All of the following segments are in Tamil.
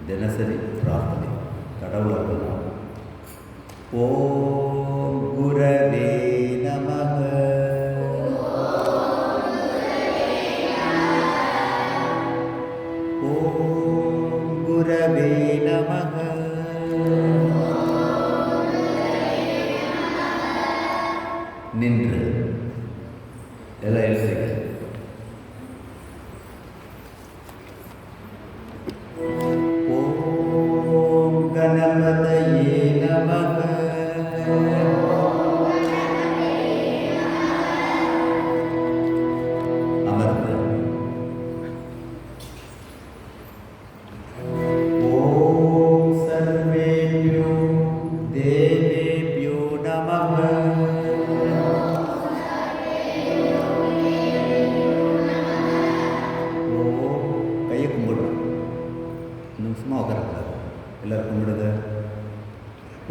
தினசரி பிரார்த்தனை. கடவுளர்களாம் ஓம் குரவே நமக, ஓம் குரவே நமக, நின்று எல்லாம் எழுதுங்க. ஓம் கணபதயே நமக, அமர்ந்து. ஓம் சர்வேப்யோ தேவேப்யோ நமக, கையை கும்பிடணும். இன்னும் சும்மா உட்காரக்கூடாது, எல்லாரும் கும்பிடுங்க.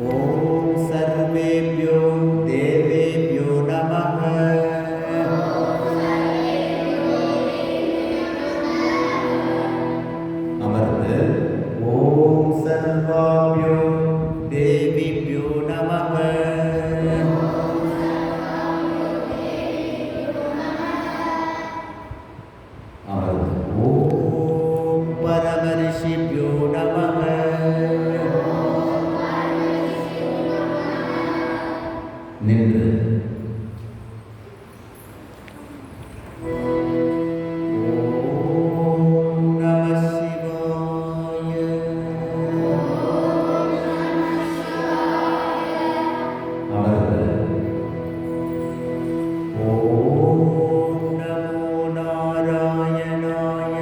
ஓம் சர்வேப்யோ தேவேப்யோ நமக, அமர்ந்து. ஓம் சர்வாப்யோ தேவிப்யோ நமக, அமர்ந்து. ஓம் பரமரிஷிப்யோ நமக, நின்று. ஓம் நம சிவாய, அமர்ந்து. ஓம் நமோ நாராயணாய,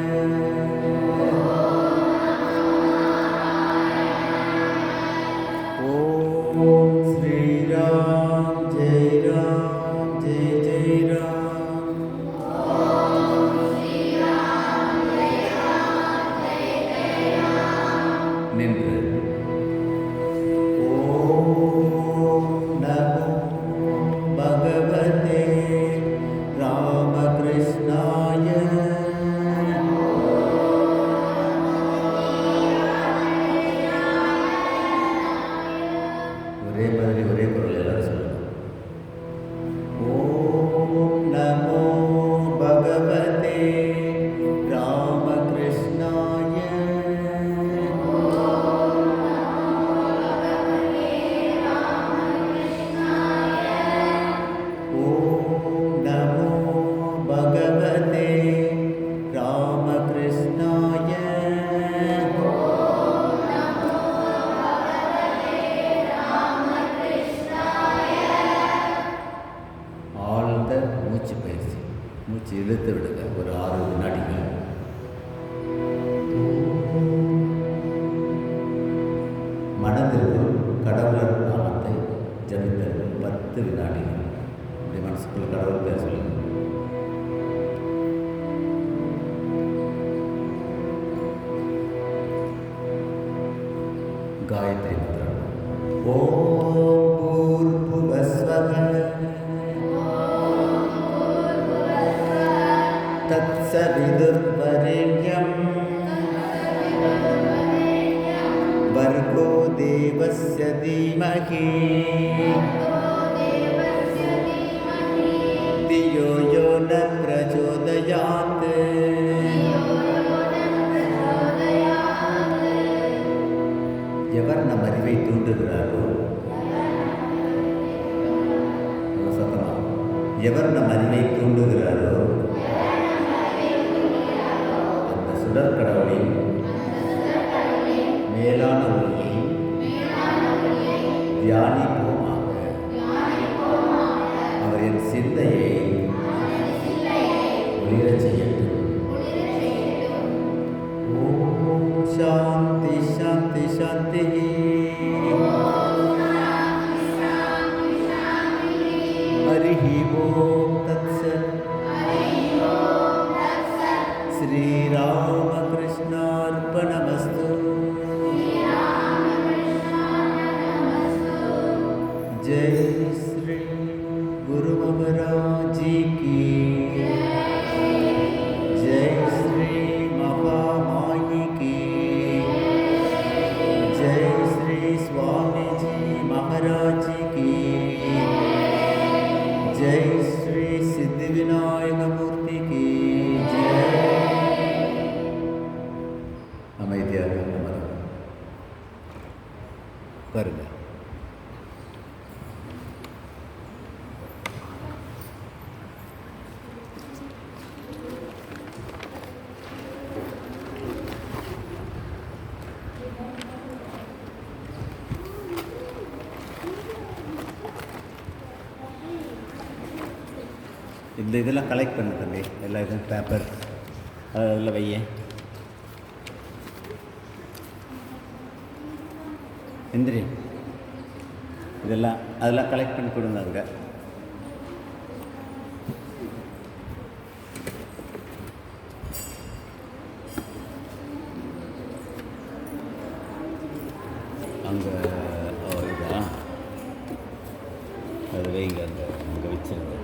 ஓம் ஸ்ரீராம் ஜெய் ராம் ஜெய் ஜெய் ராம், நின்று. ஓம் நமோ பகவதே ராமகிருஷ்ணாய, ஒரே மாதிரி ஒரே குரல் எல்லாரும் சொல்லணும். ஓம் நமோ பகவதே ராமகிருஷ்ணாய, ஓம் நமோ பகவதே ராமகிருஷ்ணாய, ஆழ்ந்த மூச்சு பயிற்சி. மூச்சு இழுத்து விடுங்க ஒரு 6 வினாடிகள். மனதிற்குள் கடவுளர் நாமத்தை ஜபித்தல் 10 வினாடிகள். அப்படி மனசுக்குள்ள கடவுள் பேர் சொல்லுங்க. காயத்ரி மந்திரம். ஓம் பூர்புவஸ்வஹ தத்சவிதுர்வரேண்யம் வர்கோ தேவஸ்ய தீமஹி தியோ யோ ந பிரச்சோதயாத். எவர் நம் அறிவை தூண்டுகிறாரோ, சத்தமா, எவர் நம் அறிவை தூண்டுகிறாரோ அந்த சுடர் கடவுளின் மேலான ஒளியை தியானிப்போமாக. அவர் என் சிந்தையை ஒளிரச் செய்யட்டும். ஓம் சாந்தி சாந்தி சாந்தி. ஹரிஹி ஓம் தத்சத். ஸ்ரீராமகிருஷ்ணார்ப்பணமஸ்து. जय श्री गुरु महाराज की, जय श्री महामाई की। அமைதியாக அமரும். பாருங்க. இந்த இதெல்லாம் கலெக்ட் பண்ணு தம்பி, எல்லா இதுவும் பேப்பர் அதில் வைய. எந்திரி, இதெல்லாம் அதெல்லாம் கலெக்ட் பண்ணி கொடுங்க அங்கே. அங்கே இதா அது வைங்க, அங்கே அங்கே வச்சுருங்க.